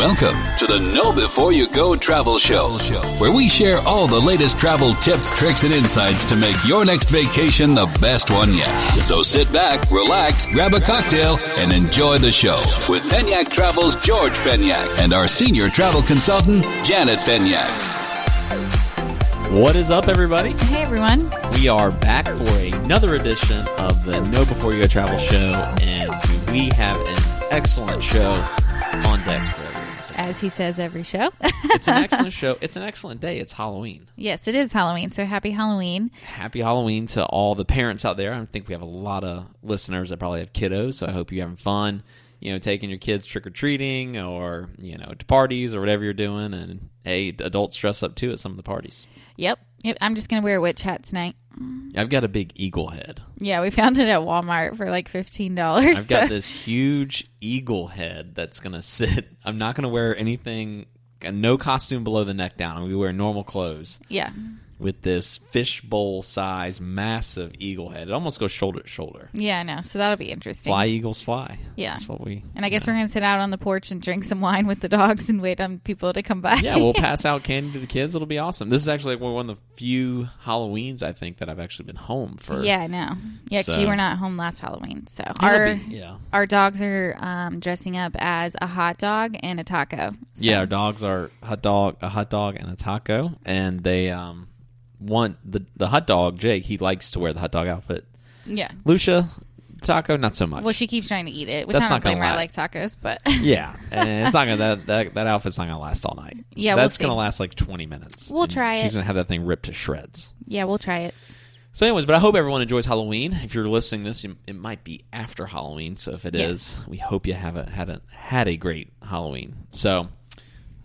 Welcome to the Know Before You Go Travel Show, where we share all the latest travel tips, tricks, and insights to make your next vacation the best one yet. So sit back, relax, grab a cocktail, and enjoy the show with Penyak Travel's George Penyak and our senior travel consultant, Janet Penyak. What is up, everybody? Hey, everyone. We are back for another edition of the Know Before You Go Travel Show, and we have an excellent show on deck for everyone. As he says every show. It's an excellent show. It's an excellent day. It's Halloween. Yes, it is Halloween, so happy Halloween. Happy Halloween to all the parents out there. I think we have a lot of listeners that probably have kiddos, so I hope you're having fun, taking your kids trick-or-treating or, to parties or whatever you're doing. And, hey, adults dress up, too, at some of the parties. Yep. I'm just going to wear a witch hat tonight. I've got a big eagle head. Yeah, we found it at Walmart for like $15. I've got this huge eagle head that's going to sit. I'm not going to wear anything, no costume below the neck down. I'm going to wear normal clothes. Yeah. With this fishbowl size, massive eagle head. It almost goes shoulder to shoulder. Yeah, I know. So that'll be interesting. Fly, eagles, fly. Yeah. That's what we... And I guess we're going to sit out on the porch and drink some wine with the dogs and wait on people to come by. Yeah, we'll pass out candy to the kids. It'll be awesome. This is actually one of the few Halloweens, I think, that I've actually been home for. Yeah, I know. Yeah, because you were not home last Halloween. So our dogs are dressing up as a hot dog and a taco. So. Yeah, our dogs are a hot dog and a taco. And they... the hot dog, Jake, he likes to wear the hot dog outfit. Yeah. Lucia, taco, not so much. Well, she keeps trying to eat it, which That's I don't not gonna blame her. I last. like tacos, but yeah, and it's not gonna that outfit's not gonna last all night. Yeah, that's we'll gonna last like 20 minutes. We'll try it. She's gonna have that thing ripped to shreds. Yeah, we'll try it. So, anyways, but I hope everyone enjoys Halloween. If you're listening to this, it might be after Halloween. So, if it is, we hope you had a great Halloween. So,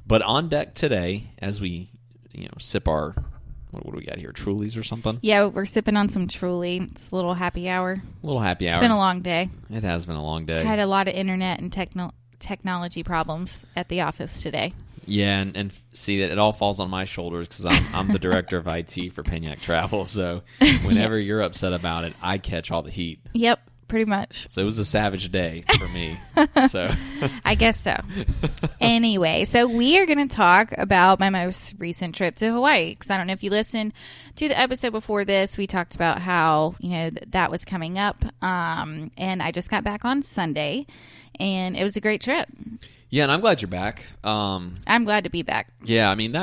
but on deck today, as we sip our. What do we got here? Trulies or something? Yeah, we're sipping on some Truly. It's a little happy hour. It's been a long day. It has been a long day. I had a lot of internet and technology problems at the office today. Yeah, and see that it all falls on my shoulders because I'm the director of IT for Penyak Travel. So whenever you're upset about it, I catch all the heat. Yep. Pretty much. So it was a savage day for me. So I guess so. Anyway, so we are going to talk about my most recent trip to Hawaii. Because I don't know if you listened to the episode before this. We talked about how, that was coming up. And I just got back on Sunday. And it was a great trip. Yeah, and I'm glad you're back. I'm glad to be back. Yeah, I mean,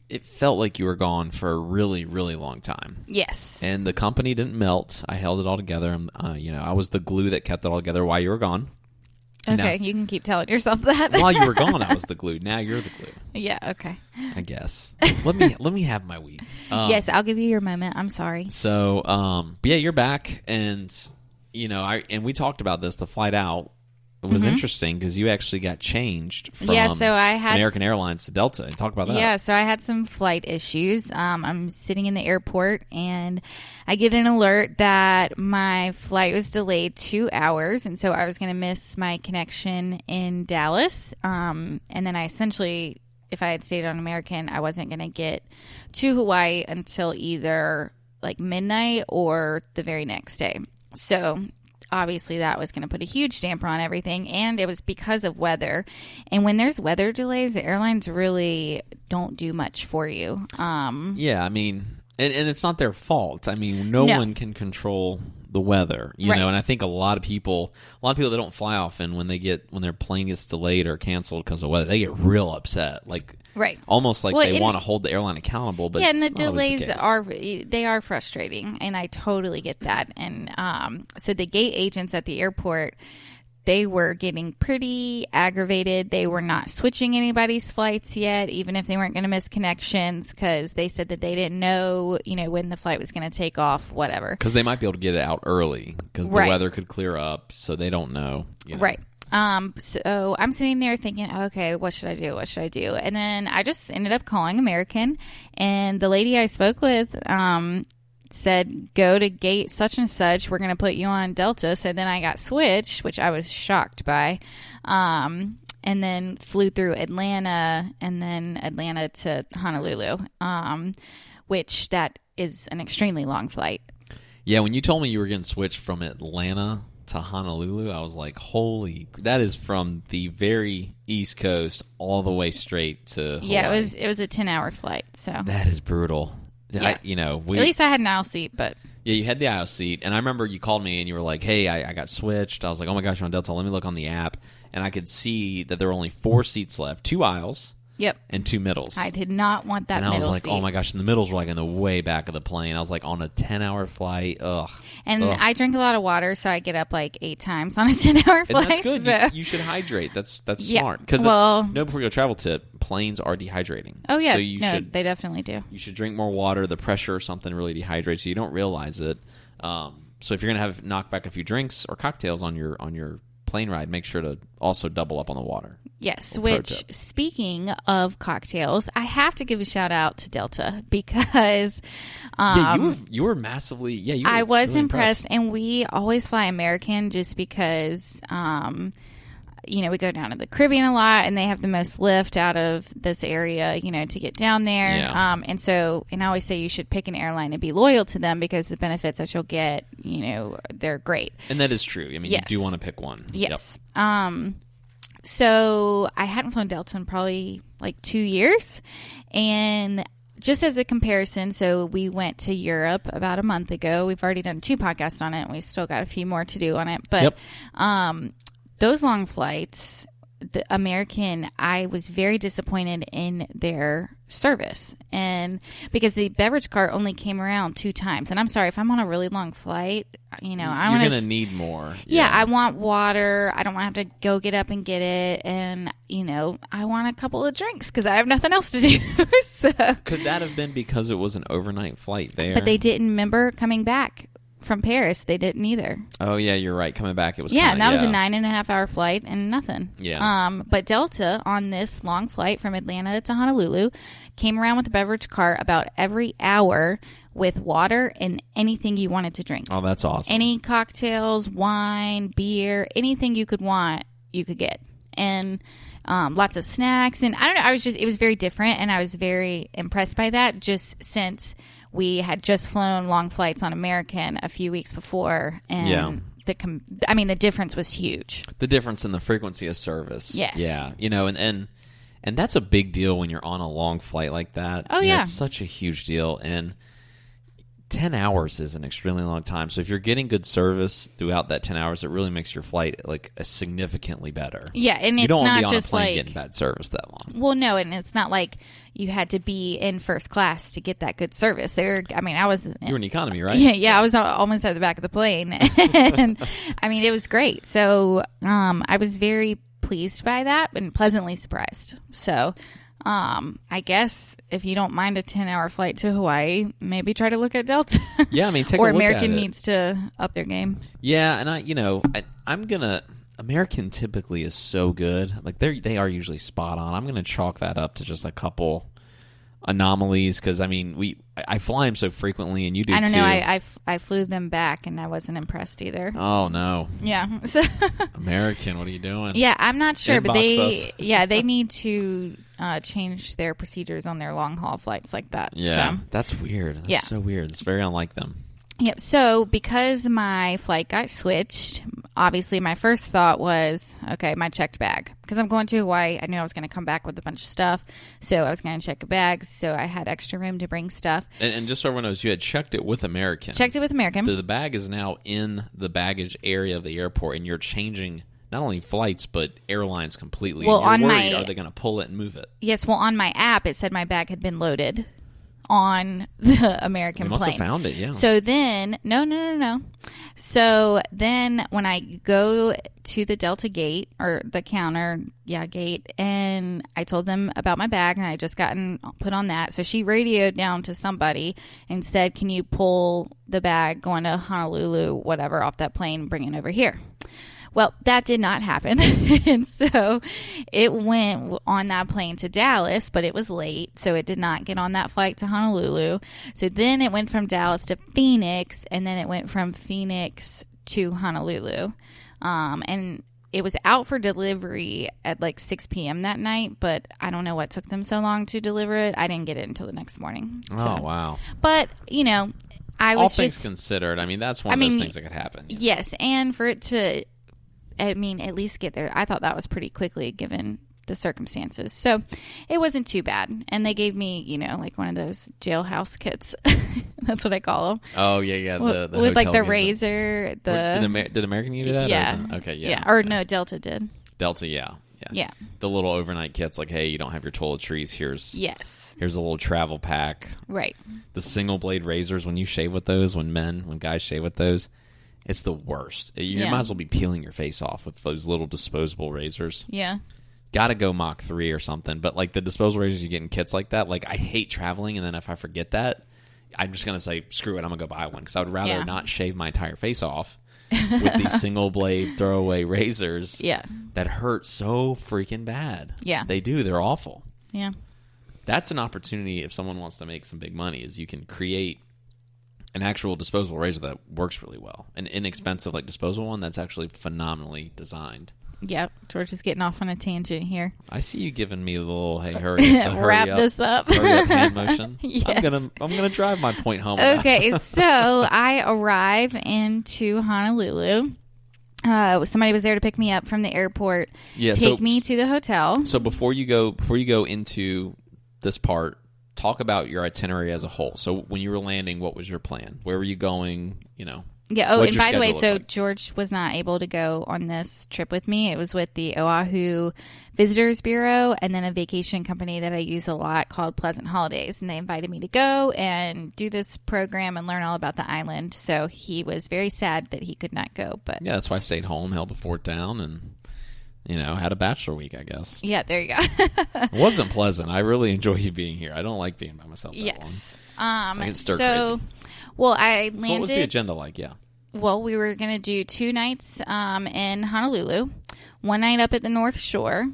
it felt like you were gone for a really, really long time. Yes. And the company didn't melt. I held it all together. I was the glue that kept it all together while you were gone. Okay, you can keep telling yourself that. While you were gone, I was the glue. Now you're the glue. Yeah, okay. I guess. Let me have my week. Yes, I'll give you your moment. I'm sorry. So, but yeah, you're back, and we talked about this. The flight out. It was interesting because you actually got changed from so I had American Airlines to Delta. Talk about that. Yeah, so I had some flight issues. I'm sitting in the airport and I get an alert that my flight was delayed 2 hours. And so I was going to miss my connection in Dallas. And then I essentially, if I had stayed on American, I wasn't going to get to Hawaii until either like midnight or the very next day. So obviously that was going to put a huge damper on everything, and it was because of weather. And when there's weather delays, the airlines really don't do much for you. Yeah, I mean, and it's not their fault. I mean, no one can control the weather, you know. And I think a lot of people that don't fly often, when their plane gets delayed or canceled because of weather, they get real upset, like almost like they want to hold the airline accountable. But and the delays are frustrating, and I totally get that. And so the gate agents at the airport, they were getting pretty aggravated. They were not switching anybody's flights yet, even if they weren't going to miss connections, because they said that they didn't know, when the flight was going to take off, whatever. Because they might be able to get it out early because the weather could clear up, so they don't know. Right. So I'm sitting there thinking, okay, what should I do? What should I do? And then I just ended up calling American, and the lady I spoke with, said, go to gate such and such. We're going to put you on Delta. So then I got switched, which I was shocked by. And then flew through Atlanta and then Atlanta to Honolulu, which that is an extremely long flight. Yeah, when you told me you were getting switched from Atlanta to Honolulu, I was like, holy, that is from the very East Coast all the way straight to Hawaii. Yeah, it was a 10-hour flight. So that is brutal. Yeah. At least I had an aisle seat, but yeah, you had the aisle seat, and I remember you called me and you were like, hey, I got switched. I was like, oh my gosh, you're on Delta. Let me look on the app, and I could see that there were only 4 seats left, 2 aisles. Yep. And 2 middles. I did not want that middle seat. And I was like, oh my gosh, and the middles were like in the way back of the plane. I was like, on a 10-hour flight, ugh. And I drink a lot of water, so I get up like 8 times on a 10-hour flight. And that's good. So. You should hydrate. That's yeah. smart. Because before you go travel tip, planes are dehydrating. Oh, yeah. So they definitely do. You should drink more water. The pressure or something really dehydrates you. You don't realize it. So if you're going to have knock back a few drinks or cocktails on your plane ride, make sure to also double up on the water. Yes, which, speaking of cocktails, I have to give a shout out to Delta because you were massively you were I was really impressed, and we always fly American just because we go down to the Caribbean a lot, and they have the most lift out of this area, to get down there. Yeah. And I always say you should pick an airline and be loyal to them because the benefits that you'll get, they're great. And that is true. I mean, yes. You do want to pick one. Yes. Yep. So I hadn't flown Delta in probably like 2 years, and just as a comparison, so we went to Europe about a month ago. We've already done 2 podcasts on it, and we still got a few more to do on it. But yep. Those long flights, the American, I was very disappointed in their service, and because the beverage cart only came around 2 times. And I'm sorry, if I'm on a really long flight, you're going to need more. Yeah, I want water. I don't want to have to go get up and get it, and I want a couple of drinks because I have nothing else to do. So could that have been because it was an overnight flight there? But they didn't remember coming back from Paris. They didn't either. Oh yeah, you're right. Coming back, it was and that was a 9.5-hour flight and nothing. Yeah. But Delta on this long flight from Atlanta to Honolulu came around with a beverage cart about every hour with water and anything you wanted to drink. Oh, that's awesome. Any cocktails, wine, beer, anything you could want, you could get, and lots of snacks. And I don't know. It was very different, and I was very impressed by that. Just since we had just flown long flights on American a few weeks before, and the difference was huge. The difference in the frequency of service. Yes. Yeah. And that's a big deal when you're on a long flight like that. Oh, yeah. It's such a huge deal. And 10 hours is an extremely long time. So if you're getting good service throughout that 10 hours, it really makes your flight like significantly better. Yeah, and you it's don't want not to be on just a plane like getting bad service that long. Well, no, and it's not like you had to be in first class to get that good service. I was. You were in economy, right? Yeah, I was almost at the back of the plane, and it was great. So I was very pleased by that and pleasantly surprised. So. I guess if you don't mind a 10-hour flight to Hawaii, maybe try to look at Delta. Yeah, take or a look American at it. needs to up their game. Yeah, and American typically is so good. Like they are usually spot on. I'm gonna chalk that up to just a couple anomalies because I fly them so frequently, and you do too. I don't know. I flew them back, and I wasn't impressed either. Oh no. Yeah. So American, what are you doing? Yeah, I'm not sure, but us. they need to change their procedures on their long haul flights like that. Yeah, so. that's weird. That's so weird. It's very unlike them. Yep. So because my flight got switched, obviously my first thought was, okay, my checked bag. Because I'm going to Hawaii, I knew I was going to come back with a bunch of stuff. So I was going to check a bag. So I had extra room to bring stuff. And just so everyone knows, you had checked it with American. Checked it with American. The bag is now in the baggage area of the airport, and you're changing not only flights, but airlines completely. Well, and you're worried, are they going to pull it and move it? Yes. Well, on my app, it said my bag had been loaded on the American plane. Must have found it, yeah. So then, no. So then when I go to the Delta gate, or the counter, gate, and I told them about my bag, and I just gotten put on that. So she radioed down to somebody and said, can you pull the bag going to Honolulu, whatever, off that plane, bring it over here? Well, that did not happen. And so it went on that plane to Dallas, but it was late. So it did not get on that flight to Honolulu. So then it went from Dallas to Phoenix, and then it went from Phoenix to Honolulu. And it was out for delivery at like 6 p.m. that night, but I don't know what took them so long to deliver it. I didn't get it until the next morning. Oh, wow. But, all things considered, I mean, that's one of those things that could happen. Yes, and for it to, at least get there, I thought that was pretty quickly given the circumstances. So it wasn't too bad. And they gave me, like one of those jailhouse kits. That's what I call them. Oh, yeah. The with like the razor. Did American give you that? Yeah. Okay, yeah. Or no, Delta did. Delta, yeah. The little overnight kits, like, hey, you don't have your toiletries. Here's a little travel pack. Right. The single blade razors, when you shave with those, when guys shave with those, it's the worst. You might as well be peeling your face off with those little disposable razors. Yeah. Got to go Mach 3 or something. But like the disposable razors you get in kits like that, like I hate traveling, and then if I forget that, I'm just going to say, screw it, I'm going to go buy one. Because I would rather not shave my entire face off with these single blade throwaway razors that hurt so freaking bad. Yeah. They do. They're awful. Yeah. That's an opportunity if someone wants to make some big money, is you can create an actual disposable razor that works really well. An inexpensive like disposable one that's actually phenomenally designed. Yep. George is getting off on a tangent here. I see you giving me the little, hey, hurry up. Wrap this up. Hurry up hand motion. Yes. I'm gonna drive my point home. Okay, so I arrive into Honolulu. Somebody was there to pick me up from the airport. Yeah, take me to the hotel. So before you go into this part, talk about your itinerary as a whole. So when you were landing, what was your plan? Where were you going? Yeah. Oh, and by the way, so George was not able to go on this trip with me. It was with the Oahu Visitors Bureau and then a vacation company that I use a lot called Pleasant Holidays. And they invited me to go and do this program and learn all about the island. So he was very sad that he could not go. But yeah, that's why I stayed home, held the fort down, and had a bachelor week, I guess. Yeah, there you go. It wasn't pleasant. I really enjoy you being here. I don't like being by myself that long. Yes. It's stir crazy. Well, I landed. So what was the agenda like? Yeah. Well, we were going to do 2 nights in Honolulu, 1 night up at the North Shore,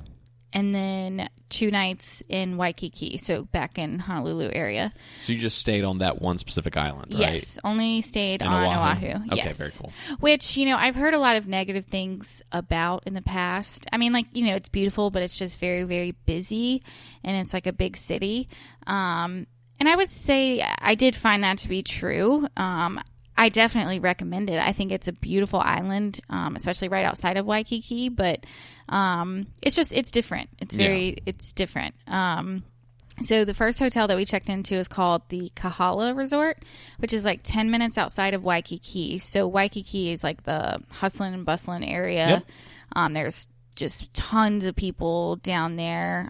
and then 2 nights in Waikiki, so back in Honolulu area. So you just stayed on that one specific island, right? Yes, only stayed on Oahu. Okay, yes. very cool. Which, I've heard a lot of negative things about in the past. I mean, it's beautiful, but it's just very, very busy, and it's like a big city. And I would say I did find that to be true. I definitely recommend it. I think it's a beautiful island, especially right outside of Waikiki. But it's different. It's different. So the first hotel that we checked into is called the Kahala Resort, which is like 10 minutes outside of Waikiki. So Waikiki is like the hustling and bustling area. Yep. There's just tons of people down there.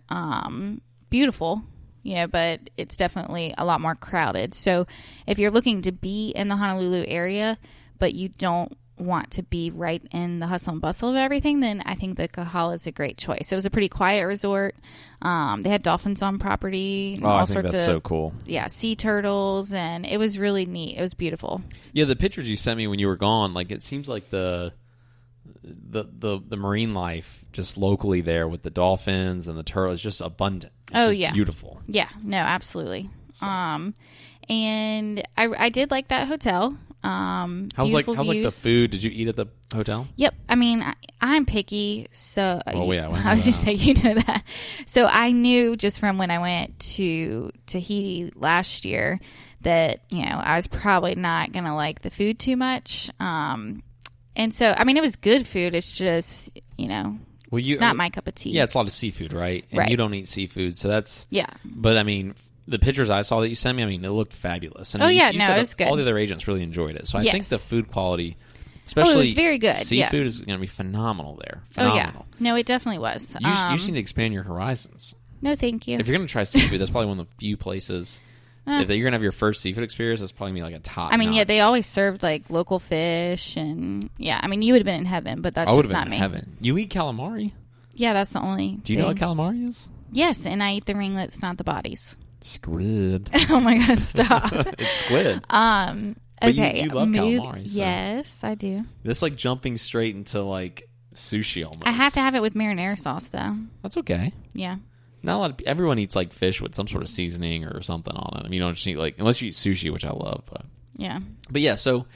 Beautiful. But it's definitely a lot more crowded. So if you're looking to be in the Honolulu area, but you don't want to be right in the hustle and bustle of everything, then I think the Kahala is a great choice. It was a pretty quiet resort. They had dolphins on property. I think that's so cool. Yeah, sea turtles, and it was really neat. It was beautiful. Yeah, the pictures you sent me when you were gone, like it seems like the marine life just locally there with the dolphins and the turtles is just abundant. It's just beautiful. Yeah, no, absolutely. So. And I did like that hotel. How's like the food? Did you eat at the hotel? Yep. I mean, I'm picky, so I was just saying, that. So I knew just from when I went to Tahiti last year that I was probably not gonna like the food too much. And so, I mean, it was good food. It's just, it's not my cup of tea. Yeah, it's a lot of seafood, right? And you don't eat seafood, so that's... Yeah. But, I mean, the pictures I saw that you sent me, I mean, it looked fabulous. And it was good. All the other agents really enjoyed it. So I think the food quality, especially... it was very good. Seafood is going to be phenomenal there. Phenomenal. Oh, yeah. No, it definitely was. You just need to expand your horizons. No, thank you. If you're going to try seafood, that's probably one of the few places... If you're going to have your first seafood experience, that's probably going to be like a top. I mean, yeah, they always served like local fish, and I mean, you would have been in heaven, but that's just not me. Heaven. You eat calamari? Yeah, that's the only. Do you know what calamari is? Yes, and I eat the ringlets, not the bodies. Squid. Oh my God, stop! It's squid. Okay, you love calamari. So. Yes, I do. It's like jumping straight into like sushi almost. I have to have it with marinara sauce though. That's okay. Yeah. Not a lot of everyone eats like fish with some sort of seasoning or something on it. I mean, you don't just eat like unless you eat sushi, which I love. But yeah. But yeah, so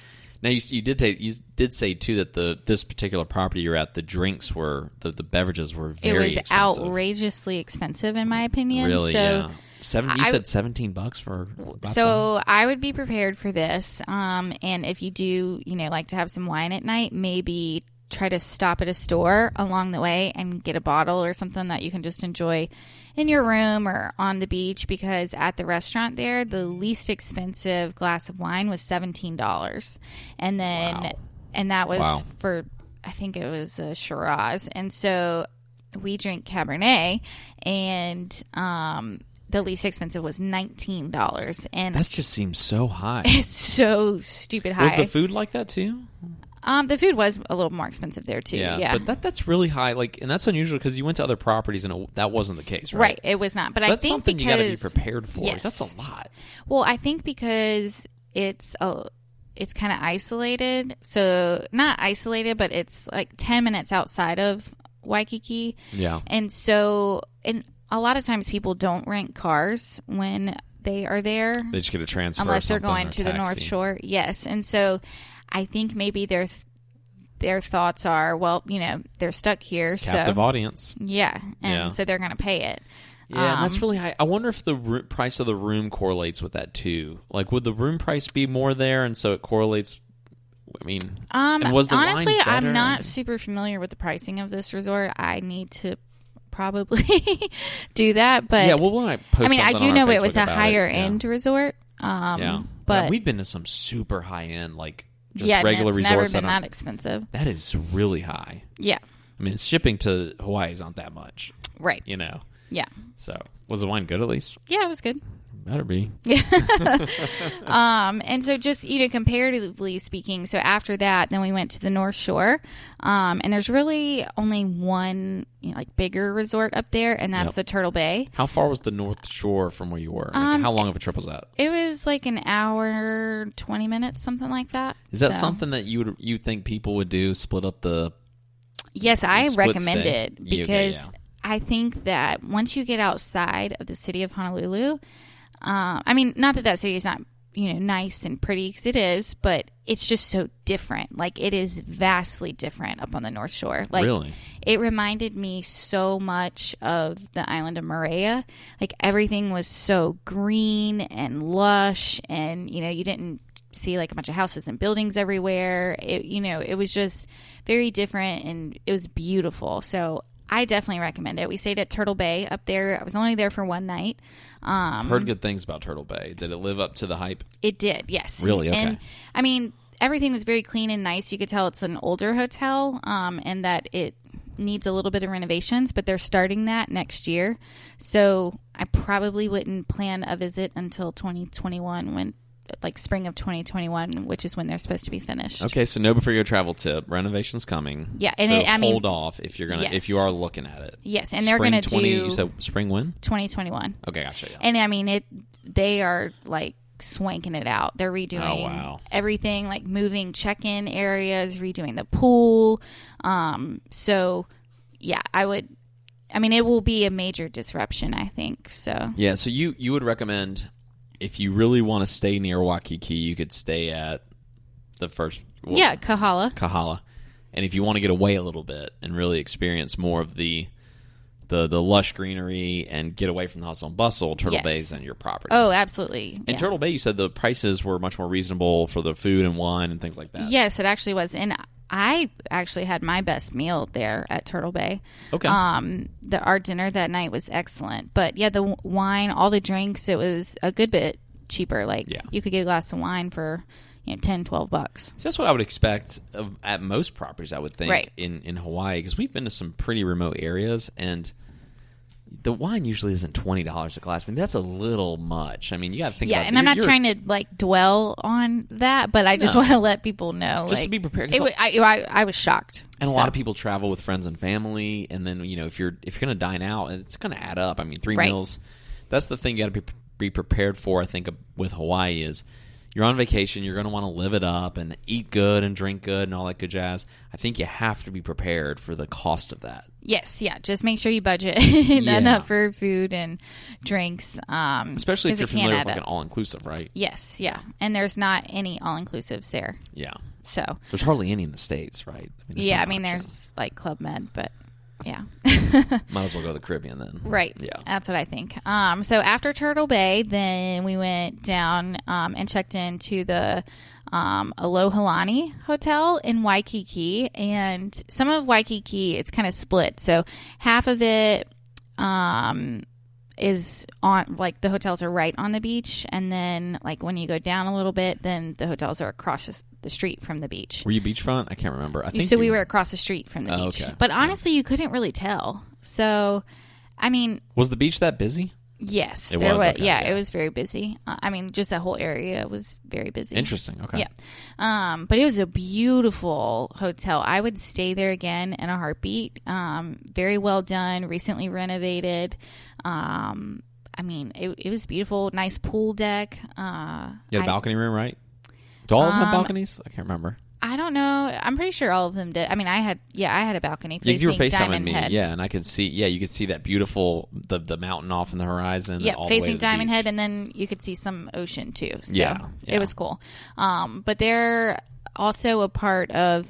Now you did say too that this particular property you're at, the drinks were the beverages were very expensive. Outrageously expensive in my opinion. Really? So yeah. You said $17 for a glass of wine? I would be prepared for this. And if you do, like to have some wine at night, maybe try to stop at a store along the way and get a bottle or something that you can just enjoy in your room or on the beach, because at the restaurant there, the least expensive glass of wine was $17. And then, wow. and that was for, I think it was a Shiraz. And so we drink Cabernet, and, the least expensive was $19. And that just seems so high. It's so stupid high. Was the food like that too? The food was a little more expensive there too. Yeah. But that's really high. And that's unusual because you went to other properties and that wasn't the case, right? Right, it was not. But so I that's think something you got to be prepared for. Yes. That's a lot. Well, I think because it's kind of isolated. So not isolated, but it's like 10 minutes outside of Waikiki. Yeah. And so, a lot of times people don't rent cars when they are there. They just get a transfer unless they're going or to taxi. The North Shore. Yes. And so I think maybe their thoughts are, well, they're stuck here. Captive audience. Yeah. And so they're going to pay it. Yeah, and that's really high. I wonder if the price of the room correlates with that too. Like, would the room price be more there, and so it correlates? I mean, and was the honestly, wine better? I'm not super familiar with the pricing of this resort. I need to probably do that, but yeah, well, when I post I do know it was a higher end resort. But we've been to some super high end, like just regular regular it's resorts. Never been that expensive. That is really high. Yeah, I mean, shipping to Hawaii is not that much, right? Yeah. So, was the wine good at least? Yeah, it was good. Better be. And so just, comparatively speaking, so after that, then we went to the North Shore. And there's really only one, bigger resort up there, and that's the Turtle Bay. How far was the North Shore from where you were? How long of a trip was that? It was like an hour, 20 minutes, something like that. Is that something that you think people would do, split up the... Yes, I recommend stay? it because I think that once you get outside of the city of Honolulu... not that city is not, nice and pretty, because it is, but it's just so different. Like, it is vastly different up on the North Shore. Like, really? It reminded me so much of the island of Moorea. Like, everything was so green and lush, and, you didn't see, like, a bunch of houses and buildings everywhere. It was just very different, and it was beautiful. So I definitely recommend it. We stayed at Turtle Bay up there. I was only there for one night. Heard good things about Turtle Bay. Did it live up to the hype? It did, yes. Really? Okay. And, everything was very clean and nice. You could tell it's an older hotel, and that it needs a little bit of renovations, but they're starting that next year. So I probably wouldn't plan a visit until 2021 spring of 2021, which is when they're supposed to be finished. Okay, so know before your travel tip, renovation's coming. Yeah, and so hold off if you're if you are looking at it. Yes, and they're going to do. You said spring when? 2021. Okay, gotcha. Yeah. And they are swanking it out. They're redoing everything, moving check-in areas, redoing the pool. So yeah, it will be a major disruption, I think. So yeah, so you would recommend. If you really want to stay near Waikiki, you could stay at the first... Kahala. And if you want to get away a little bit and really experience more of the lush greenery and get away from the hustle and bustle, Turtle Bay is on your property. Oh, absolutely. And Turtle Bay, you said the prices were much more reasonable for the food and wine and things like that. Yes, it actually was. And I actually had my best meal there at Turtle Bay. Okay. Our dinner that night was excellent. But yeah, the wine, all the drinks, it was a good bit cheaper. You could get a glass of wine for $10, $12. So that's what I would expect at most properties, I would think, in Hawaii, because we've been to some pretty remote areas, and the wine usually isn't $20 a glass. That's a little much. You got to think about it. Yeah, and I'm not trying to dwell on that, but I just want to let people know. Just to be prepared. I was shocked. And a lot of people travel with friends and family, and then if you're going to dine out, it's going to add up. 3 meals. That's the thing you got to be prepared for. I think with Hawaii is you're on vacation, you're going to want to live it up and eat good and drink good and all that good jazz. I think you have to be prepared for the cost of that. Yes, yeah. Just make sure you budget enough for food and drinks. Especially if you're familiar with like an all-inclusive, right? Yes, yeah. And there's not any all-inclusives there. Yeah. So there's hardly any in the States, right? There's like Club Med, but yeah. Might as well go to the Caribbean then. Right. Yeah. That's what I think. So after Turtle Bay, then we went down and checked into the Alohalani Hotel in Waikiki. And some of Waikiki, it's kind of split. So half of it is on, like, the hotels are right on the beach. And then, like, when you go down a little bit, then the hotels are across the street from the beach. Were you beachfront? I can't remember. I think so. We were across the street from the beach. Okay. But honestly, you couldn't really tell. So, I mean, was the beach that busy? Yes, it was. Okay, yeah, it was very busy. I mean, just that whole area was very busy. Interesting. Okay. Yeah. But it was a beautiful hotel. I would stay there again in a heartbeat. Very well done. Recently renovated. I mean, it was beautiful. Nice pool deck. You had a balcony room, right? Do all of them have balconies? I can't remember. I don't know. I'm pretty sure all of them did. I mean, I had a balcony facing you were FaceTiming Diamond me, Head. yeah, and I could see, you could see that beautiful the mountain off in the horizon. Yeah, all the way facing to the Diamond beach. Head, and then you could see some ocean too. So yeah. It was cool. But they're also a part of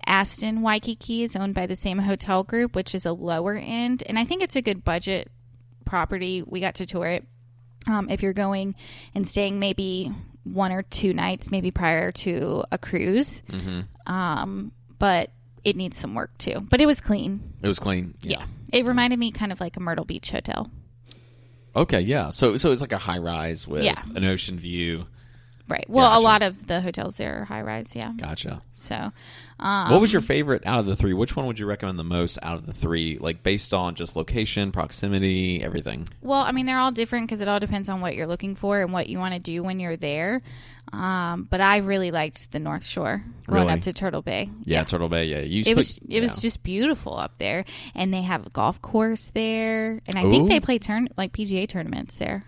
Aston Waikiki, is owned by the same hotel group, which is a lower end, and I think it's a good budget property. We got to tour it. If you're going and staying maybe 1 or 2 nights, maybe prior to a cruise. Mm-hmm. But it needs some work too. But it was clean. It was clean. Yeah. It reminded me kind of like a Myrtle Beach hotel. Okay, yeah. So it's like a high rise with an ocean view. Right. Well, gotcha. A lot of the hotels there are high rise, yeah. Gotcha. So, what was your favorite out of the 3? Which one would you recommend the most out of the 3, like based on just location, proximity, everything? Well, I mean, they're all different because it all depends on what you're looking for and what you want to do when you're there. But I really liked the North Shore going up to Turtle Bay. Yeah, Turtle Bay. Yeah, it was just beautiful up there, and they have a golf course there, and I think they play PGA tournaments there.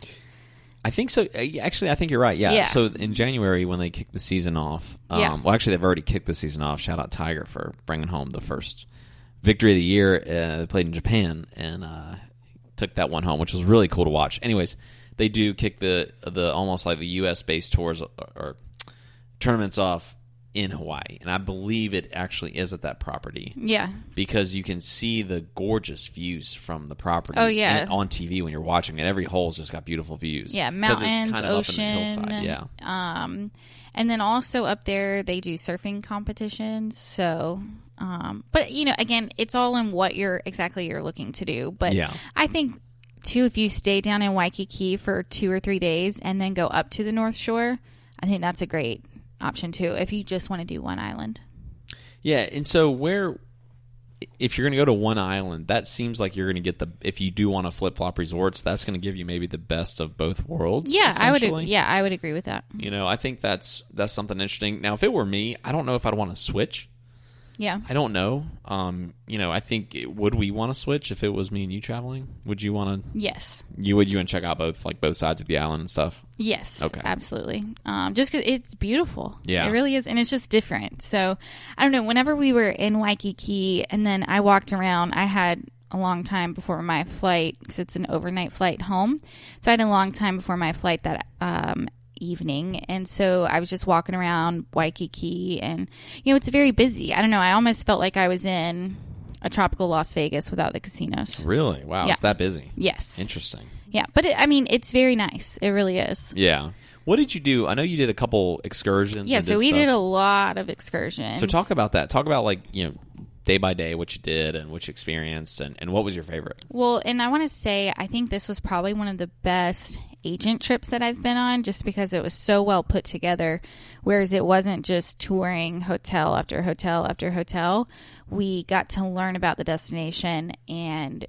I think so. Actually, I think you're right. Yeah. So in January when they kicked the season off, well, actually they've already kicked the season off. Shout out Tiger for bringing home the first victory of the year. They played in Japan and took that one home, which was really cool to watch. Anyways, they do kick the almost like the U.S. based tours or tournaments off in Hawaii, and I believe it actually is at that property. Yeah, because you can see the gorgeous views from the property. Oh yeah, on TV when you're watching it. Every hole's just got beautiful views. Yeah, mountains, it's kind of ocean, up in the hillside. Yeah. And then also up there they do surfing competitions. So, but again, it's all in what you're looking to do. But I think too, if you stay down in Waikiki for 2 or 3 days and then go up to the North Shore, I think that's a great option too if you just want to do one island. Yeah, and so if you're going to go to one island, that seems like you're going to get if you do want to flip-flop resorts, that's going to give you maybe the best of both worlds. Yeah, I would agree with that. I think that's something interesting. Now, if it were me, I don't know if I'd want to switch. Yeah. I don't know. I think would we want to switch if it was me and you traveling? Would you want to? Yes. You want to check out both sides of the island and stuff? Yes. Okay. Absolutely. Just because it's beautiful. Yeah. It really is, and it's just different. So I don't know. Whenever we were in Waikiki, and then I walked around, I had a long time before my flight because it's an overnight flight home. So I had a long time before my flight that evening, and so I was just walking around Waikiki, and it's very busy. I don't know, I almost felt like I was in a tropical Las Vegas without the casinos. Really? Wow. It's that busy? Yes. Interesting. Yeah, but it's very nice. It really is. Yeah. What did you do? I know you did a couple excursions. Yeah, so we did a lot of excursions. So talk about that. Talk about day by day what you did and what you experienced, and what was your favorite? Well, and I want to say I think this was probably one of the best agent trips that I've been on, just because it was so well put together, whereas it wasn't just touring hotel after hotel after hotel. We got to learn about the destination and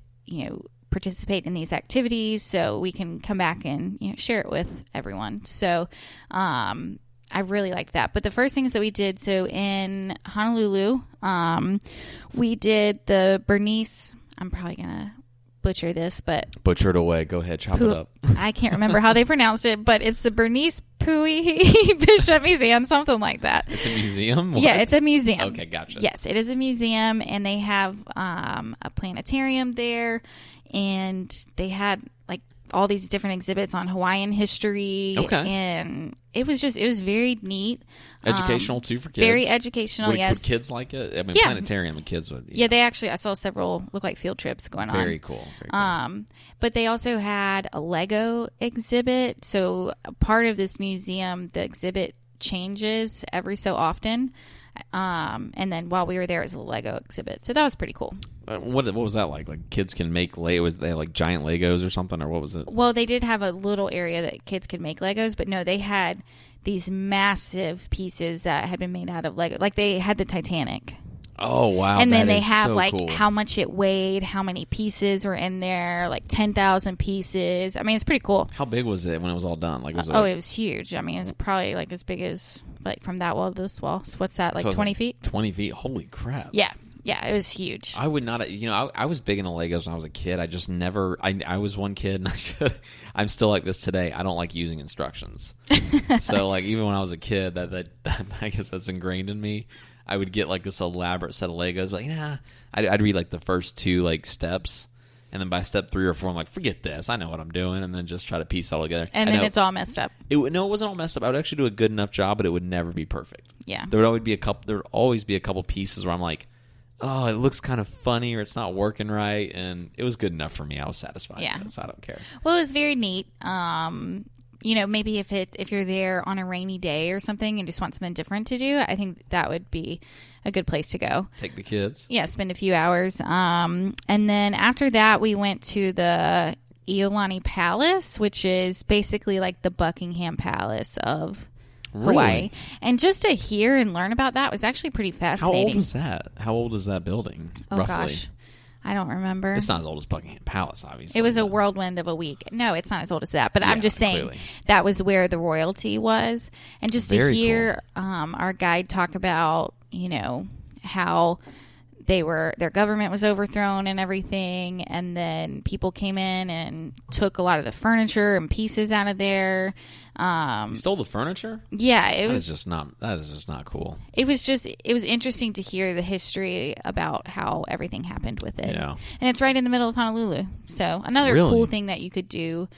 participate in these activities so we can come back and share it with everyone. So I really liked that. But the first things that we did, so in Honolulu, we did the Bernice, I'm probably going to butcher this, but butcher it away. Go ahead, chop it up. I can't remember how they pronounced it, but it's the Bernice Pui Bishop Museum, something like that. It's a museum? What? Yeah, it's a museum. Okay, gotcha. Yes, it is a museum, and they have a planetarium there, and they had like all these different exhibits on Hawaiian history. Okay. And it was very neat. Educational too for kids? Very educational, yes. Would kids like it? I mean, yeah. planetarium, the kids would. Yeah, they actually, I saw several look like field trips going on. Very cool. Very cool. But they also had a Lego exhibit. So part of this museum, the exhibit changes every so often. And then while we were there, it was a Lego exhibit. So that was pretty cool. What was that like? Like kids can make Legos? They had like giant Legos or something, or what was it? Well, they did have a little area that kids could make Legos, but no, they had these massive pieces that had been made out of Lego. Like they had the Titanic. Oh, wow. And then they have so like cool. how much it weighed, how many pieces were in there, like 10,000 pieces. I mean, it's pretty cool. How big was it when it was all done? Like, it was huge. I mean, it's probably like as big as like from that wall to this wall. So what's that, like 20 feet? 20 feet. Holy crap. Yeah. Yeah, it was huge. I would not, I was big into Legos when I was a kid. I just never, I was one kid, and I'm still like this today. I don't like using instructions. So, like, even when I was a kid, that I guess that's ingrained in me. I would get, like, this elaborate set of Legos, but, I'd read, like, the first two, like, steps, and then by step 3 or 4, I'm like, forget this. I know what I'm doing, and then just try to piece it all together. And then it's all messed up. It wasn't all messed up. I would actually do a good enough job, but it would never be perfect. Yeah. There would always be a couple pieces where I'm like, oh, it looks kind of funny or it's not working right, and it was good enough for me. I was satisfied with it, so I don't care. Well, it was very neat. Maybe if you're there on a rainy day or something and just want something different to do, I think that would be a good place to go. Take the kids. Yeah, spend a few hours. And then after that, we went to the Iolani Palace, which is basically like the Buckingham Palace of Hawaii. Really? And just to hear and learn about that was actually pretty fascinating. How old was that? How old is that building? Oh, roughly? Gosh. I don't remember. It's not as old as Buckingham Palace, obviously. It was a whirlwind of a week. No, it's not as old as that. But I'm just saying clearly. That was where the royalty was. And just Very to hear our guide talk about, how their government was overthrown and everything, and then people came in and took a lot of the furniture and pieces out of there. You stole the furniture? Yeah, That is just not cool. It was interesting to hear the history about how everything happened with it. Yeah. And it's right in the middle of Honolulu. So another Really? cool thing that you could do,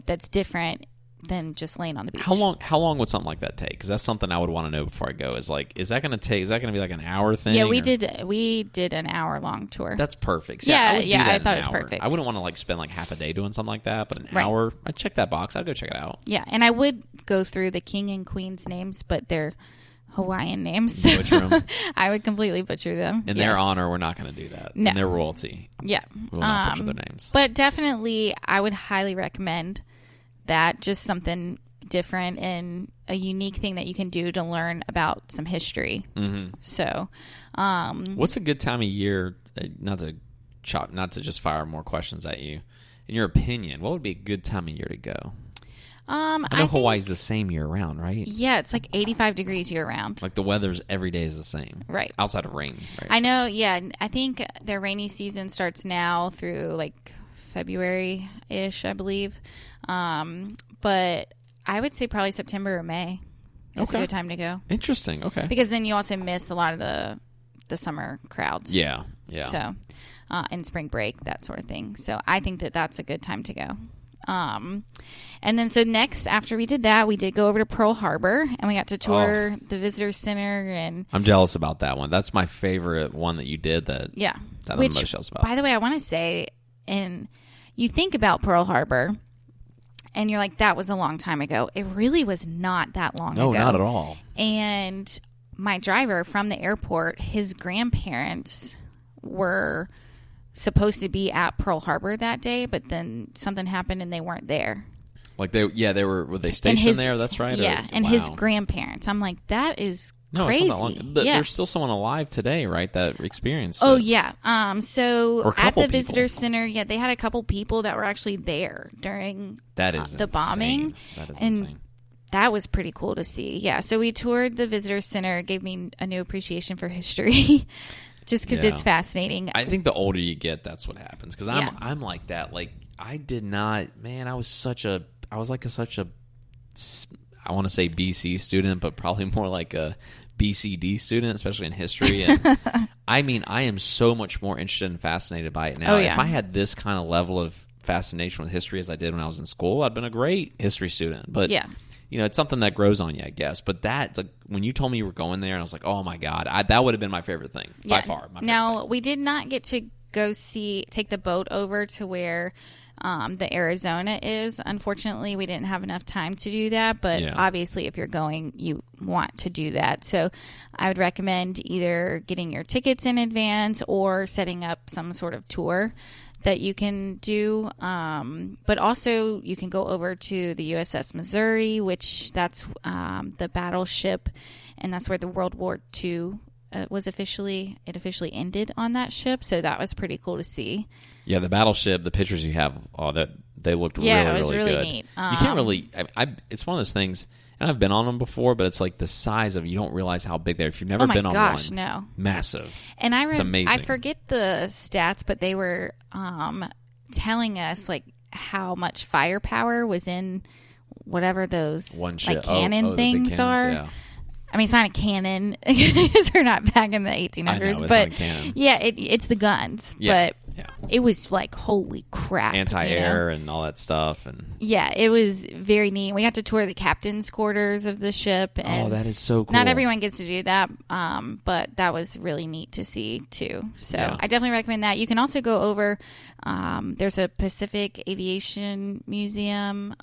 that's different than just laying on the beach. How long would something like that take? Because that's something I would want to know before I go. Is that going to be like an hour thing? Yeah, we did an hour long tour. That's perfect. See, Yeah, I thought it was perfect. I wouldn't want to like spend like half a day doing something like that, but an hour, I'd check that box. I'd go check it out. Yeah, and I would go through the king and queen's names, but they're Hawaiian names. Butcher them. I would completely butcher them. In their honor, we're not going to do that. No. In their royalty. Yeah. We will not butcher their names. But definitely, I would highly recommend that. Just something different and a unique thing that you can do to learn about some history. Mm-hmm. So, what's a good time of year? Not to just fire more questions at you. In your opinion, what would be a good time of year to go? I know Hawaii's the same year round, right? Yeah, it's like 85 degrees year round. Like the weather's every day is the same, right? Outside of rain, right? I know. Yeah, I think their rainy season starts now through like February-ish, I believe. But I would say probably September or May. That's a good time to go. Interesting. Okay. Because then you also miss a lot of the summer crowds. Yeah. So, and spring break, that sort of thing. So I think that's a good time to go. And then so next, after we did that, we did go over to Pearl Harbor and we got to tour the visitor center. And I'm jealous about that one. That's my favorite one that you did. That I'm most jealous about. By the way, I want to say, and you think about Pearl Harbor. And you're like, that was a long time ago. It really was not that long ago. No, not at all. And my driver from the airport, his grandparents were supposed to be at Pearl Harbor that day, but then something happened and they weren't there. Like were they stationed there? That's right. Yeah, his grandparents. I'm like, that is crazy. It's not that long. There's still someone alive today, right? That experienced. Oh yeah. So at the visitor people. center, they had a couple people that were actually there during the bombing. That is insane. That was pretty cool to see. Yeah. So we toured the visitor center. It gave me a new appreciation for history. just because it's fascinating. I think the older you get, that's what happens. Because I'm like that. Like, I did not, man, I was such a, I want to say BC student, but probably more like a BCD student, especially in history. And I mean, I am so much more interested and fascinated by it now. Oh, yeah. If I had this kind of level of fascination with history as I did when I was in school, I'd been a great history student. But you know, it's something that grows on you, I guess. But that, like, when you told me you were going there, and I was like, oh my God, that would have been my favorite thing by far. Now, we did not get to go take the boat over to where the Arizona is. Unfortunately, we didn't have enough time to do that. But obviously, if you're going, you want to do that. So I would recommend either getting your tickets in advance or setting up some sort of tour that you can do, but also you can go over to the USS Missouri, which that's the battleship, and that's where the World War II officially ended on that ship. So that was pretty cool to see. Yeah, the battleship, the pictures you have, they looked really it was really good. Neat. You can't really, it's one of those things. And I've been on them before, but it's like the size of, you don't realize how big they're. If you've never been on one, no, massive. And it's amazing. I forget the stats, but they were telling us like how much firepower was in whatever those like cannon things are. Yeah. I mean, it's not a cannon because we're not back in the 1800s, but it's the guns. Yeah. But it was like, holy crap. Anti-air and all that stuff. And yeah, it was very neat. We got to tour the captain's quarters of the ship. And that is so cool. Not everyone gets to do that, but that was really neat to see too. So I definitely recommend that. You can also go over, there's a Pacific Aviation Museum.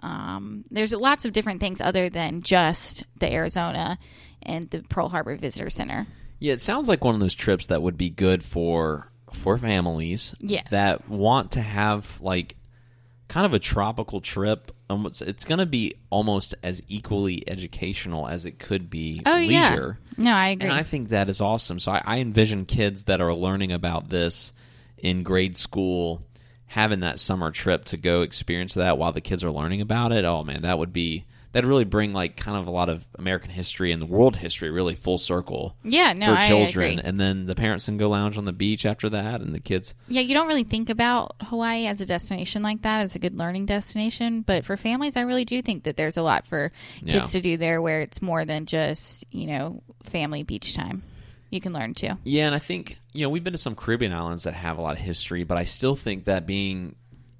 There's lots of different things other than just the Arizona and the Pearl Harbor Visitor Center. Yeah, it sounds like one of those trips that would be good for families that want to have like kind of a tropical trip. It's going to be almost as equally educational as it could be leisure. No, I agree. And I think that is awesome. So I envision kids that are learning about this in grade school having that summer trip to go experience that while the kids are learning about it. Oh man, that'd really bring like kind of a lot of American history and the world history really full circle. Yeah, no, for children. I agree. And then the parents can go lounge on the beach after that, and the kids. Yeah, you don't really think about Hawaii as a destination like that, as a good learning destination. But for families, I really do think that there's a lot for kids to do there where it's more than just, family beach time. You can learn too. Yeah, and I think, we've been to some Caribbean islands that have a lot of history, but I still think that being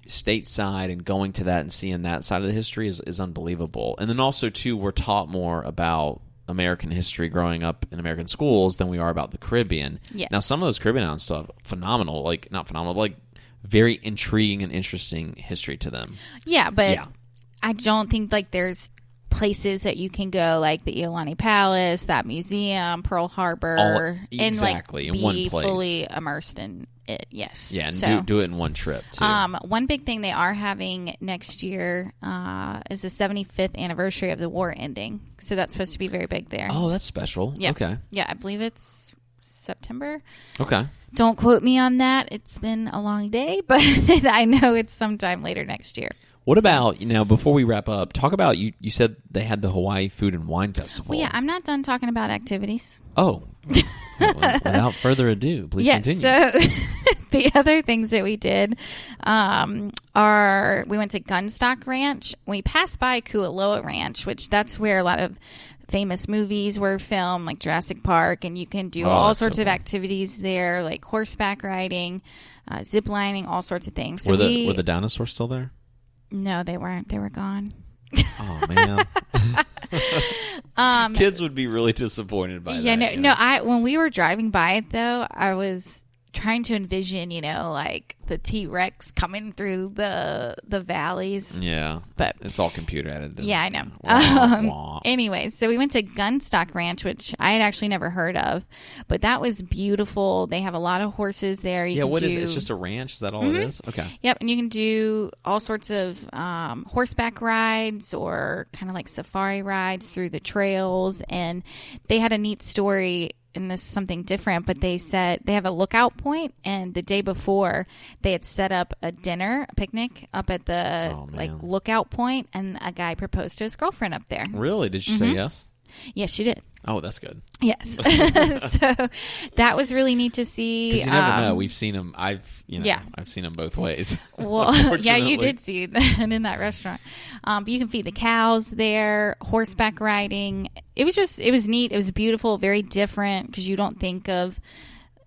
stateside and going to that and seeing that side of the history is unbelievable. And then also too, we're taught more about American history growing up in American schools than we are about the Caribbean. Yes. Now some of those Caribbean islands still have phenomenal, like not phenomenal, but like very intriguing and interesting history to them. Yeah, but I don't think like there's places that you can go like the Iolani Palace, that museum, Pearl Harbor, and like in one place, fully immersed in it. Yes. Yeah, and do it in one trip too. One big thing they are having next year is the 75th anniversary of the war ending. So that's supposed to be very big there. Oh, that's special. Yeah. Okay. Yeah, I believe it's September. Okay. Don't quote me on that. It's been a long day, but I know it's sometime later next year. What about, before we wrap up, talk about, you said they had the Hawaii Food and Wine Festival. Well, yeah, I'm not done talking about activities. Oh, without further ado, please continue. So the other things that we did are we went to Gunstock Ranch. We passed by Kualoa Ranch, which that's where a lot of famous movies were filmed, like Jurassic Park, and you can do all sorts of activities there, like horseback riding, zip lining, all sorts of things. So were the dinosaurs still there? No, they weren't. They were gone. Oh man. Kids would be really disappointed by that. When we were driving by it though, I was trying to envision, like the T-Rex coming through the valleys. Yeah. But it's all computer edited. Yeah, I know. Anyway, so we went to Gunstock Ranch, which I had actually never heard of, but that was beautiful. They have a lot of horses there. It's just a ranch? Is that all it is? Okay. Yep, and you can do all sorts of horseback rides or kind of like safari rides through the trails, and they had a neat story. And this is something different, but they said they have a lookout point, and the day before they had set up a picnic up at the lookout point, and a guy proposed to his girlfriend up there. Really? Did she say yes? Yes, she did. Oh, that's good. Yes. So that was really neat to see. Because you never know. We've seen them. I've seen them both ways. Well, yeah, you did see that in that restaurant. But you can feed the cows there, horseback riding. It was neat. It was beautiful, very different, because you don't think of,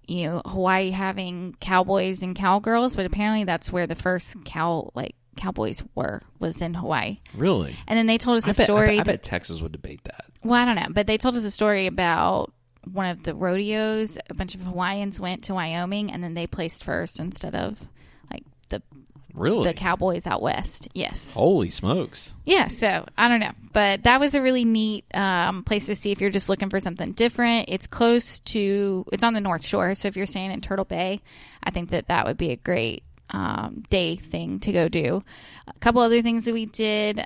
Hawaii having cowboys and cowgirls, but apparently that's where the first cowboys was in Hawaii. Really? And then they told us a story. I bet Texas would debate that. Well, I don't know, but they told us a story about one of the rodeos. A bunch of Hawaiians went to Wyoming, and then they placed first instead of the cowboys out west. Yes. Holy smokes. Yeah, so I don't know, but that was a really neat place to see if you're just looking for something different. It's it's on the North Shore, so if you're staying in Turtle Bay, I think that would be a great day thing to go do. A couple other things that we did.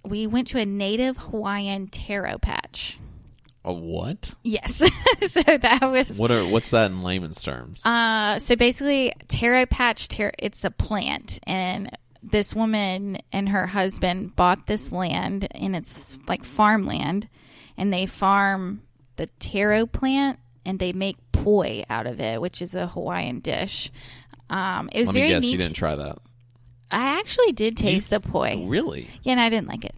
We went to a native Hawaiian taro patch. A what? Yes. So that was... What's that in layman's terms? So basically, taro patch, it's a plant. And this woman and her husband bought this land, and it's like farmland. And they farm the taro plant, and they make poi out of it, which is a Hawaiian dish. It was Let very me guess neat. You didn't try that. I actually did taste the poi. Really? Yeah, and I didn't like it.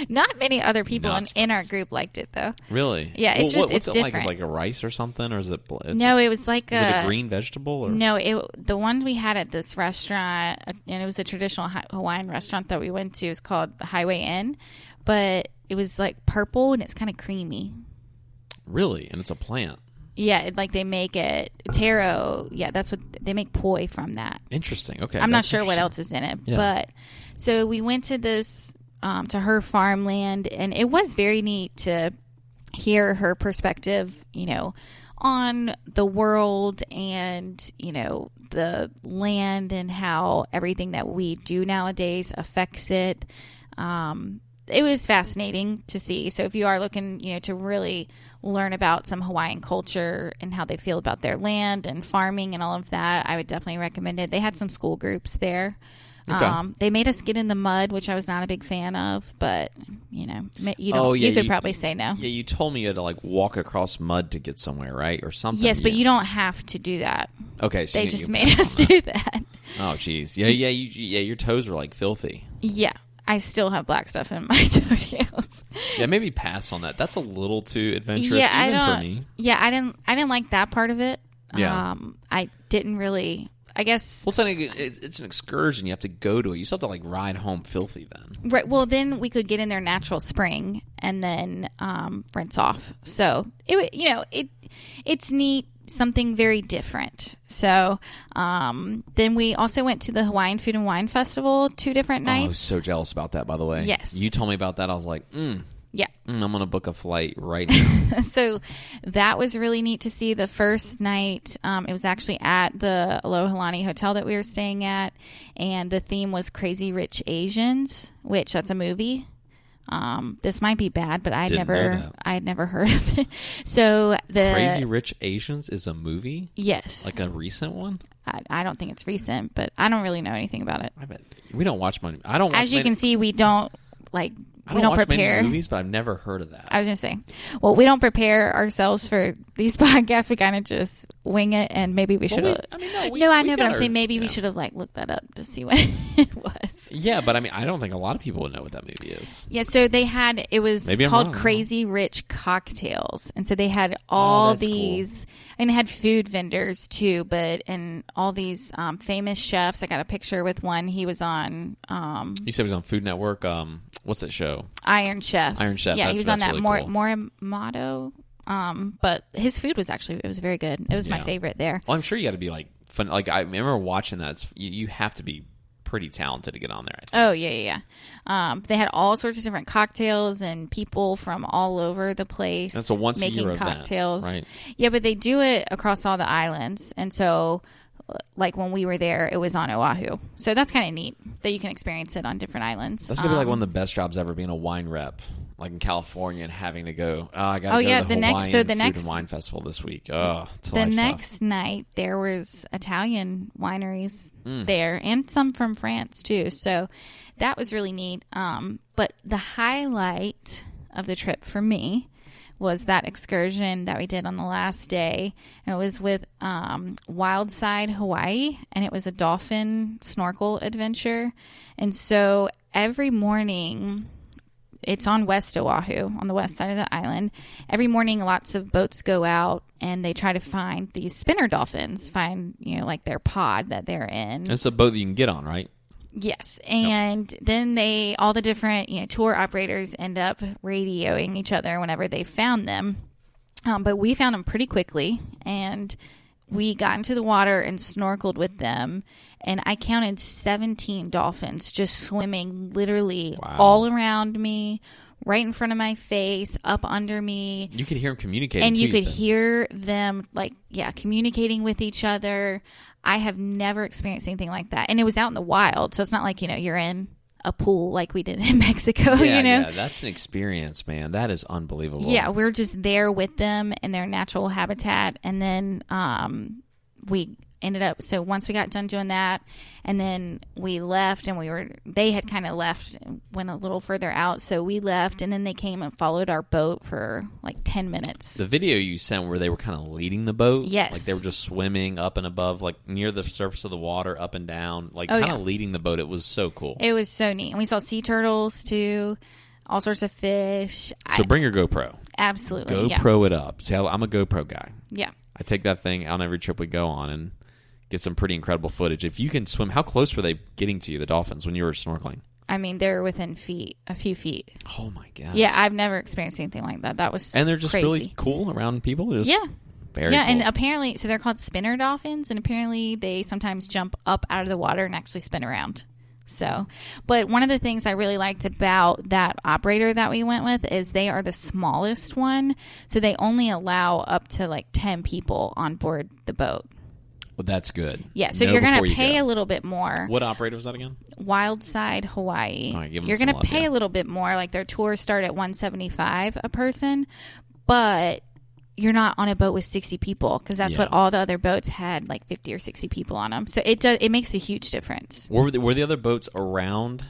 Not many other people in our group liked it, though. Really? Yeah, it's what's it different. like? Is it like a rice or something, or is it? No, it was like is it a green vegetable? Or? No, the one we had at this restaurant, and it was a traditional Hawaiian restaurant that we went to. Is called the Highway Inn, but it was like purple and it's kind of creamy. Really? And it's a plant. Yeah, they make it taro. Yeah, that's what they make poi from that. Interesting. Okay, I'm not sure what else is in it, but so we went to this to her farmland, and it was very neat to hear her perspective, on the world and the land and how everything that we do nowadays affects it. It was fascinating to see. So if you are looking, to really learn about some Hawaiian culture and how they feel about their land and farming and all of that, I would definitely recommend it. They had some school groups there. Okay. They made us get in the mud, which I was not a big fan of, but you could probably say no. Yeah, you told me you had to walk across mud to get somewhere, right, or something. Yes, but you don't have to do that. Okay, so they just made us do that. Oh, jeez. Yeah. Your toes were filthy. Yeah. I still have black stuff in my toenails. Yeah, maybe pass on that. That's a little too adventurous, for me. Yeah, I didn't like that part of it. Yeah. I didn't really. I guess. Well, it's an excursion. You have to go to it. You still have to ride home filthy then. Right. Well, then we could get in their natural spring and then rinse off. So it's neat. Something very different. So then we also went to the Hawaiian Food and Wine Festival 2 different nights. I was so jealous about that, by the way. Yes. You told me about that. I was like, yeah. I'm going to book a flight right now. So that was really neat to see. The first night, it was actually at the Alohalani Hotel that we were staying at, and the theme was Crazy Rich Asians, which that's a movie. This might be bad, but I had never heard of it. So the Crazy Rich Asians is a movie? Yes. Like a recent one? I don't think it's recent, but I don't really know anything about it. I bet we don't watch money. I don't watch As you can see, we don't we don't watch prepare many movies, but I've never heard of that. I was going to say, well, we don't prepare ourselves for these podcasts. We kind of just wing it, and maybe we should have. I know, but I'm saying maybe we should have looked that up to see what it was. Yeah, but I don't think a lot of people would know what that movie is. Yeah, so it was called Crazy Rich Cocktails, and so they had all these, and they had food vendors too, and all these famous chefs. I got a picture with one. He was on. You said he was on Food Network. What's that show? Iron Chef. Yeah, he was on that really cool. Morimoto. But his food was it was very good. It was my favorite there. Well, I'm sure you got to be fun. I remember watching that. You have to be pretty talented to get on there, I think. Oh, yeah. They had all sorts of different cocktails and people from all over the place. That's a once a year cocktails. Event, right? Yeah, but they do it across all the islands. And so when we were there, it was on Oahu. So that's kind of neat that you can experience it on different islands. That's going to be one of the best jobs ever, being a wine rep. In California and having to go, I got to go to the Hawaiian Food and Wine Festival this week. The next night, there was Italian wineries there and some from France, too. So that was really neat. But the highlight of the trip for me was that excursion that we did on the last day. And it was with Wildside Hawaii, and it was a dolphin snorkel adventure. And so every morning, it's on West Oahu, on the west side of the island. Every morning, lots of boats go out, and they try to find these spinner dolphins, find, like their pod that they're in. It's a boat that you can get on, right? Yes, and then all the different tour operators end up radioing each other whenever they found them. But we found them pretty quickly, and we got into the water and snorkeled with them, and I counted 17 dolphins just swimming literally all around me, right in front of my face, up under me. You could hear them communicating, and you could hear them communicating with each other. I have never experienced anything like that. And it was out in the wild. So it's not like, you're in a pool like we did in Mexico, Yeah, that's an experience, man. That is unbelievable. Yeah, we're just there with them in their natural habitat. And then we ended up, so once we got done doing that, and then we left, and they had kind of left, went a little further out, so we left, and then they came and followed our boat for like 10 minutes. The video you sent where they were kind of leading the boat, yes, like they were just swimming up and above, like near the surface of the water, up and down, like kind of leading the boat. It was so cool. It was so neat. And we saw sea turtles too, all sorts of fish. So bring your GoPro. Absolutely. GoPro it up. See, I'm a GoPro guy. Yeah. I take that thing on every trip we go on and get some pretty incredible footage. If you can swim, how close were they getting to you, the dolphins, when you were snorkeling? I mean, they're within a few feet. Oh, my God. Yeah, I've never experienced anything like that. That was And they're just crazy. really cool around people? Very cool. And apparently, so they're called spinner dolphins, and apparently they sometimes jump up out of the water and actually spin around. So, but one of the things I really liked about that operator that we went with is they are the smallest one. So they only allow up to like 10 people on board the boat. Well, that's good. Yeah, so you're going to pay a little bit more. What operator was that again? Wildside Hawaii. All right, you're going to pay a little bit more. Like their tours start at $175 a person, but you're not on a boat with 60 people because that's what all the other boats had, like 50 or 60 people on them. So it makes a huge difference. Were the other boats around?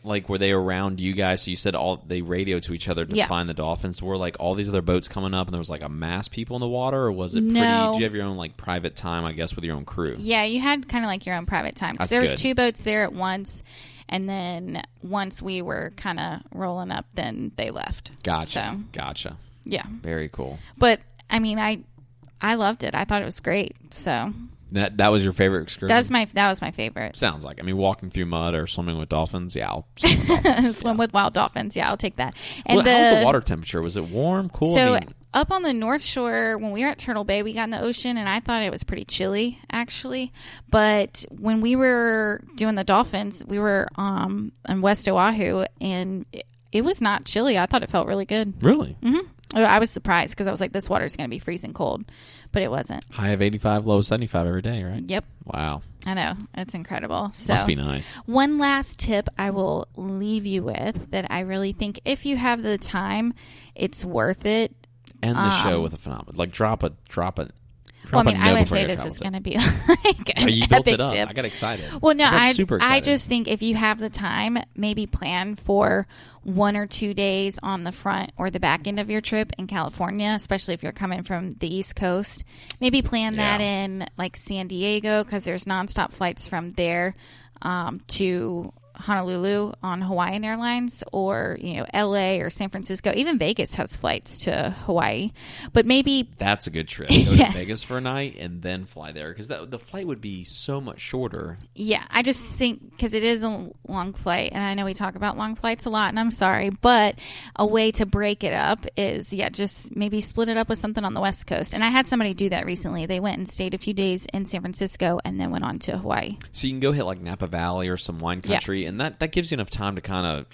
Like, were they around you guys? So you said they radio to each other to find the dolphins. Were like all these other boats coming up, and there was like a mass people in the water, or was it pretty? Did you have your own like private time, I guess, with your own crew? Yeah, you had kind of like your own private time. Because there was 2 boats there at once, and then once we were kind of rolling up, then they left. Gotcha. Yeah. Very cool. But I mean, I loved it. I thought it was great. So. That was your favorite excursion? That was my favorite. Sounds like. I mean, walking through mud or swimming with dolphins, I'll swim with dolphins. Swim with wild dolphins, I'll take that. And how's the water temperature? Was it warm, cool? So up on the North Shore, when we were at Turtle Bay, we got in the ocean, and I thought it was pretty chilly, actually. But when we were doing the dolphins, we were on West Oahu, and it was not chilly. I thought it felt really good. Really? Mm-hmm. I was surprised because I was like, this water's going to be freezing cold, but it wasn't. High of 85, low of 75 every day, right? Yep. Wow. I know. It's incredible. So, must be nice. One last tip I will leave you with that I really think if you have the time, it's worth it. End the show with a phenomenon. Like drop a Well, I mean, I would say this is going to be like an you built it up. tip. I got excited. Well, no, super excited. I just think if you have the time, maybe plan for 1 or 2 days on the front or the back end of your trip in California, especially if you're coming from the East Coast. Maybe plan that in like San Diego because there's nonstop flights from there to Honolulu on Hawaiian Airlines, or LA or San Francisco. Even Vegas has flights to Hawaii. But maybe that's a good trip. Go to Vegas for a night and then fly there, because the flight would be so much shorter. Yeah, I just think because it is a long flight, and I know we talk about long flights a lot, and I'm sorry, but a way to break it up is just maybe split it up with something on the West Coast. And I had somebody do that recently. They went and stayed a few days in San Francisco and then went on to Hawaii. So you can go hit like Napa Valley or some wine country, and that gives you enough time to kind of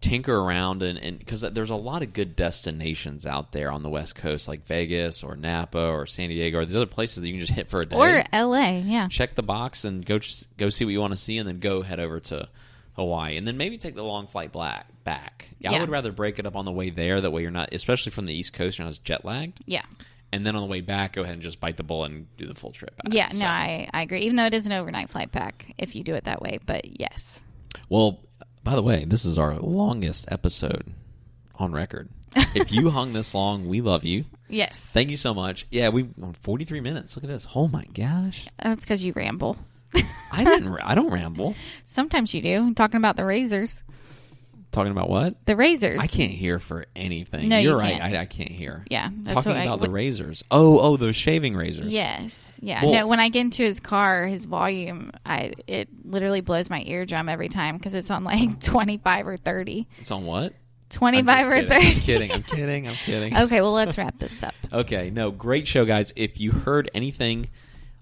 tinker around, and because there's a lot of good destinations out there on the West Coast, like Vegas or Napa or San Diego, or there's other places that you can just hit for a day. Or LA, yeah. Check the box and go see what you want to see, and then go head over to Hawaii, and then maybe take the long flight back. I would rather break it up on the way there. That way you're not, especially from the East Coast, you're not as jet lagged. Yeah. And then on the way back, go ahead and just bite the bullet and do the full trip back. Yeah, no, I agree. Even though it is an overnight flight back if you do it that way, but yes. Well, by the way, this is our longest episode on record. If you hung this long, we love you. Yes. Thank you so much. Yeah, we 43 minutes. Look at this. Oh my gosh. That's because you ramble. I don't ramble. Sometimes you do. I'm talking about the razors. Talking about what? The razors. I can't hear for anything. No, You're you right. can't. I can't hear. Yeah. That's Talking about the razors. Oh, those shaving razors. Yes. Yeah. Well, no, when I get into his car, his volume, it literally blows my eardrum every time because it's on like 25 or 30. It's on what? 25 or 30. I'm kidding. Okay, well, let's wrap this up. Okay. No, great show, guys. If you heard anything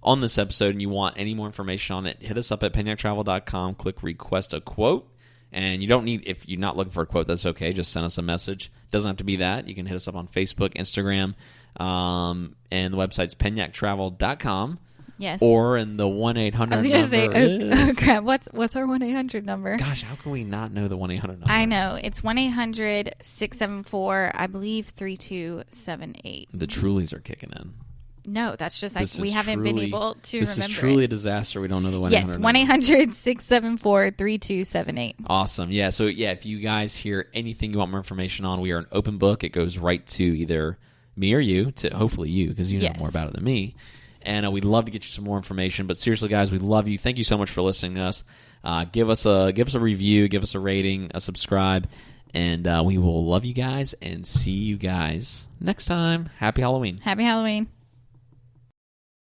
on this episode and you want any more information on it, hit us up at penyaktravel.com. Click request a quote. And you don't need, if you're not looking for a quote, that's okay. Just send us a message. Doesn't have to be that. You can hit us up on Facebook, Instagram, and the website's penyaktravel.com. Yes. Or in the 1-800 number. I was going to say, crap, what's our 1-800 number? Gosh, how can we not know the 1-800 number? I know. It's 1-800-674, I believe, 3278. The Trulies are kicking in. No, that's just we haven't been able to remember. This is truly a disaster. We don't know the 1-800 Yes, 1-800-674-3278. Awesome. Yeah, so if you guys hear anything you want more information on, we are an open book. It goes right to either me or you, to hopefully you, because you know more about it than me. And we'd love to get you some more information. But seriously, guys, we love you. Thank you so much for listening to us. Give us a review, give us a rating, a subscribe, and we will love you guys and see you guys next time. Happy Halloween. Happy Halloween.